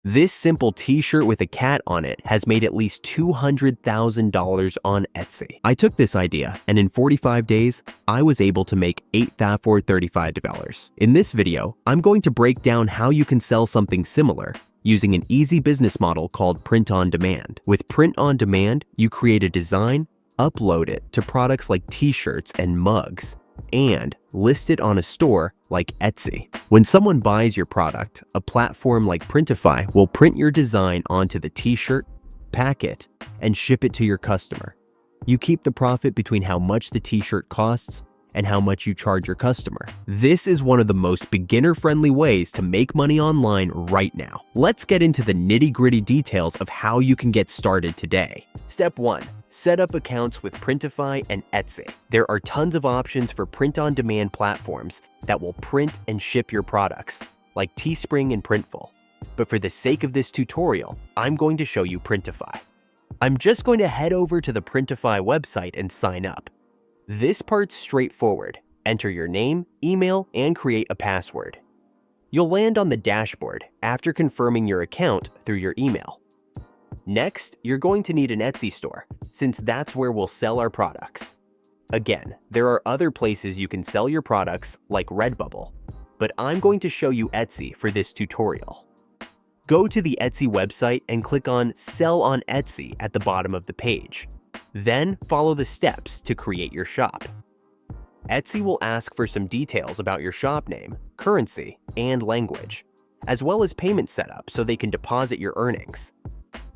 This simple t-shirt with a cat on it has made at least $200,000 on Etsy. I took this idea, and in 45 days, I was able to make $8 that for $35. In this video, I'm going to break down how you can sell something similar using an easy business model called print on demand. With print on demand, you create a design, upload it to products like t-shirts and mugs, and list it on a store like Etsy. When someone buys your product, a platform like Printify will print your design onto the t-shirt, pack it, and ship it to your customer. You keep the profit between how much the t-shirt costs and how much you charge your customer. This is one of the most beginner-friendly ways to make money online right now. Let's get into the nitty-gritty details of how you can get started today. Step 1. Set up accounts with Printify and Etsy. There are tons of options for print-on-demand platforms that will print and ship your products, like Teespring and Printful. But for the sake of this tutorial, I'm going to show you Printify. I'm just going to head over to the Printify website and sign up. This part's straightforward. Enter your name, email, and create a password. You'll land on the dashboard after confirming your account through your email. Next, you're going to need an Etsy store, since that's where we'll sell our products. Again, there are other places you can sell your products like Redbubble, but I'm going to show you Etsy for this tutorial. Go to the Etsy website and click on Sell on Etsy at the bottom of the page. Then follow the steps to create your shop. Etsy will ask for some details about your shop name, currency, and language, as well as payment setup so they can deposit your earnings.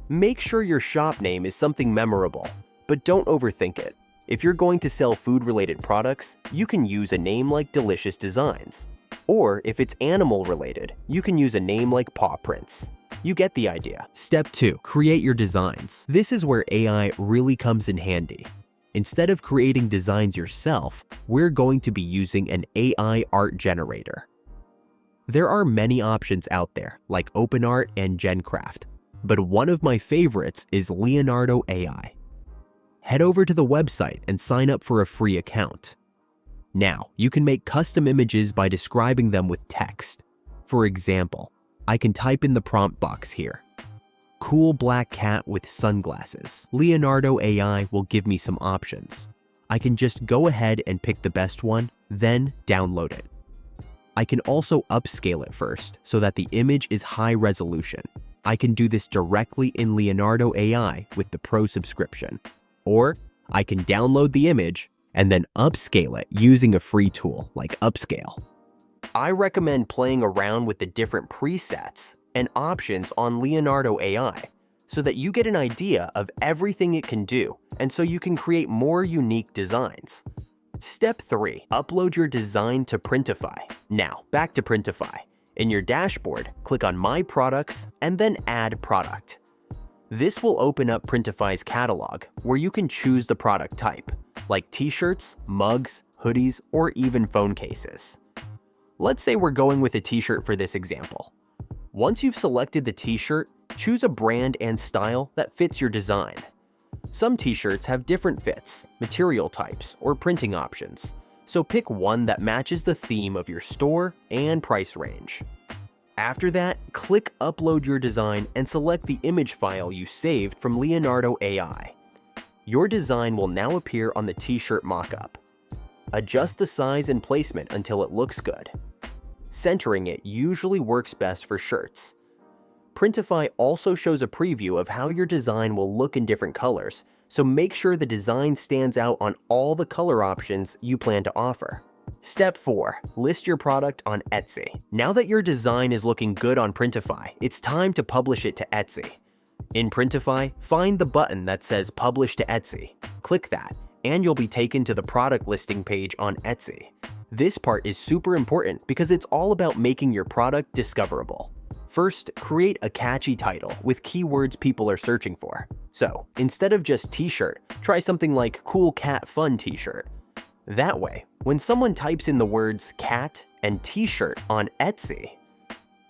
Make sure your shop name is something memorable, but don't overthink it. If you're going to sell food-related products, you can use a name like Delicious Designs. Or if it's animal-related, you can use a name like Paw Prints. You get the idea. Step 2. Create your designs. This is where AI really comes in handy. Instead of creating designs yourself, we're going to be using an AI art generator. There are many options out there, like OpenArt and GenCraft, but one of my favorites is Leonardo AI. Head over to the website and sign up for a free account. Now, you can make custom images by describing them with text. For example, I can type in the prompt box here. Cool black cat with sunglasses. Leonardo AI will give me some options. I can just go ahead and pick the best one, then download it. I can also upscale it first so that the image is high resolution. I can do this directly in Leonardo AI with the Pro subscription. Or I can download the image and then upscale it using a free tool like Upscale. I recommend playing around with the different presets and options on Leonardo AI so that you get an idea of everything it can do and so you can create more unique designs. Step 3. Upload your design to Printify. Now, back to Printify. In your dashboard, click on My Products and then Add Product. This will open up Printify's catalog where you can choose the product type, like t-shirts, mugs, hoodies, or even phone cases. Let's say we're going with a t-shirt for this example. Once you've selected the t-shirt, choose a brand and style that fits your design. Some t-shirts have different fits, material types, or printing options, so pick one that matches the theme of your store and price range. After that, click Upload your design and select the image file you saved from Leonardo AI. Your design will now appear on the t-shirt mockup. Adjust the size and placement until it looks good. Centering it usually works best for shirts. Printify also shows a preview of how your design will look in different colors, so make sure the design stands out on all the color options you plan to offer. Step 4. List your product on Etsy. Now that your design is looking good on Printify, it's time to publish it to Etsy. In Printify, find the button that says Publish to Etsy. Click that, and you'll be taken to the product listing page on Etsy. This part is super important because it's all about making your product discoverable. First, create a catchy title with keywords people are searching for. So, instead of just t-shirt, try something like Cool Cat Fun T-shirt. That way, when someone types in the words cat and t-shirt on Etsy,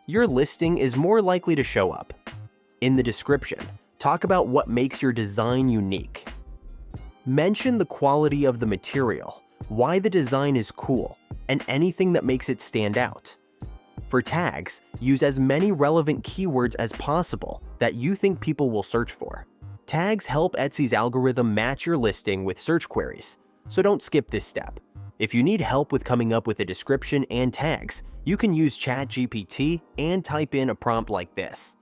your listing is more likely to show up. In the description, talk about what makes your design unique. Mention the quality of the material, why the design is cool, and anything that makes it stand out. For tags, use as many relevant keywords as possible that you think people will search for. Tags help Etsy's algorithm match your listing with search queries, so don't skip this step. If you need help with coming up with a description and tags, you can use ChatGPT and type in a prompt like this.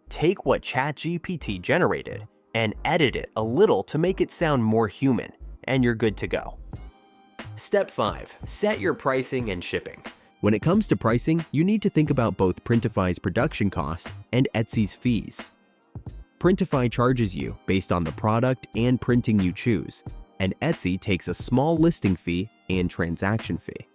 Take what ChatGPT generated and edit it a little to make it sound more human, and you're good to go. Step 5. Set your pricing and shipping. When it comes to pricing, you need to think about both Printify's production cost and Etsy's fees. Printify charges you based on the product and printing you choose, and Etsy takes a small listing fee and transaction fee.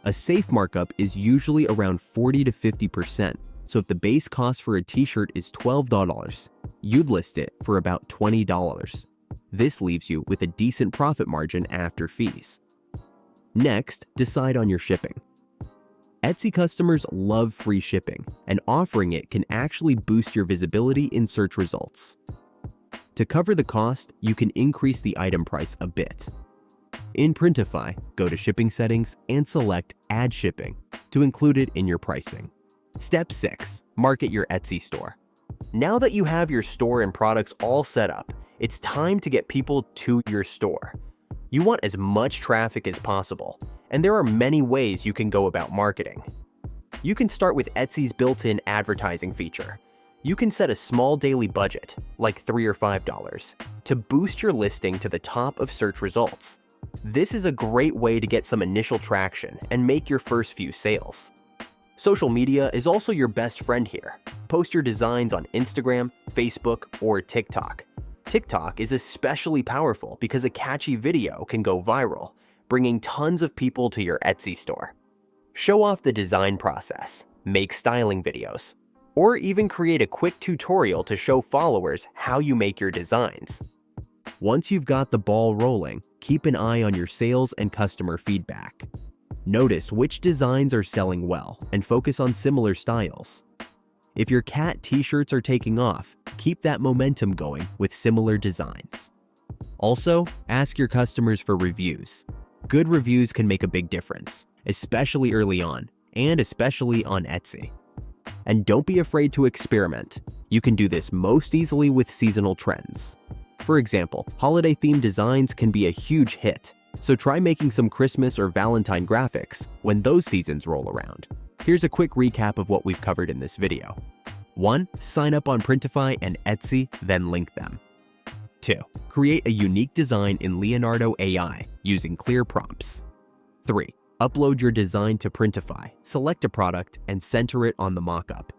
A safe markup is usually around 40 to 50%, so if the base cost for a t-shirt is $12, you'd list it for about $20. This leaves you with a decent profit margin after fees. Next, decide on your shipping. Etsy customers love free shipping, and offering it can actually boost your visibility in search results. To cover the cost, you can increase the item price a bit. In Printify, go to Shipping Settings and select Add Shipping to include it in your pricing. Step 6. Market your Etsy store. Now that you have your store and products all set up, it's time to get people to your store. You want as much traffic as possible, and there are many ways you can go about marketing. You can start with Etsy's built-in advertising feature. You can set a small daily budget, like $3 or $5, to boost your listing to the top of search results. This is a great way to get some initial traction and make your first few sales. Social media is also your best friend here. Post your designs on Instagram, Facebook, or TikTok. TikTok is especially powerful because a catchy video can go viral, bringing tons of people to your Etsy store. Show off the design process, make styling videos, or even create a quick tutorial to show followers how you make your designs. Once you've got the ball rolling, keep an eye on your sales and customer feedback. Notice which designs are selling well and focus on similar styles. If your cat t-shirts are taking off, keep that momentum going with similar designs. Also, ask your customers for reviews. Good reviews can make a big difference, especially early on, and especially on Etsy. And don't be afraid to experiment. You can do this most easily with seasonal trends. For example, holiday-themed designs can be a huge hit, so try making some Christmas or Valentine graphics when those seasons roll around. Here's a quick recap of what we've covered in this video. 1. Sign up on Printify and Etsy, then link them. 2. Create a unique design in Leonardo AI using clear prompts. 3. Upload your design to Printify, select a product, and center it on the mockup.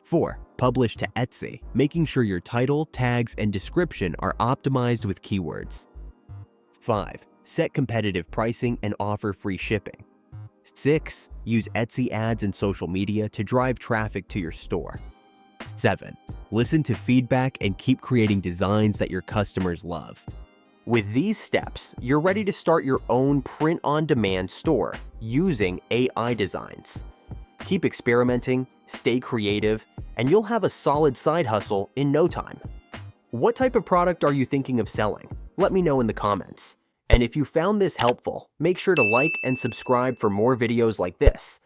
4. Publish to Etsy, making sure your title, tags, and description are optimized with keywords. 5. Set competitive pricing and offer free shipping. 6. Use Etsy ads and social media to drive traffic to your store. 7. Listen to feedback and keep creating designs that your customers love. With these steps, you're ready to start your own print-on-demand store using AI designs. Keep experimenting, stay creative, and you'll have a solid side hustle in no time. What type of product are you thinking of selling? Let me know in the comments. And if you found this helpful, make sure to like and subscribe for more videos like this.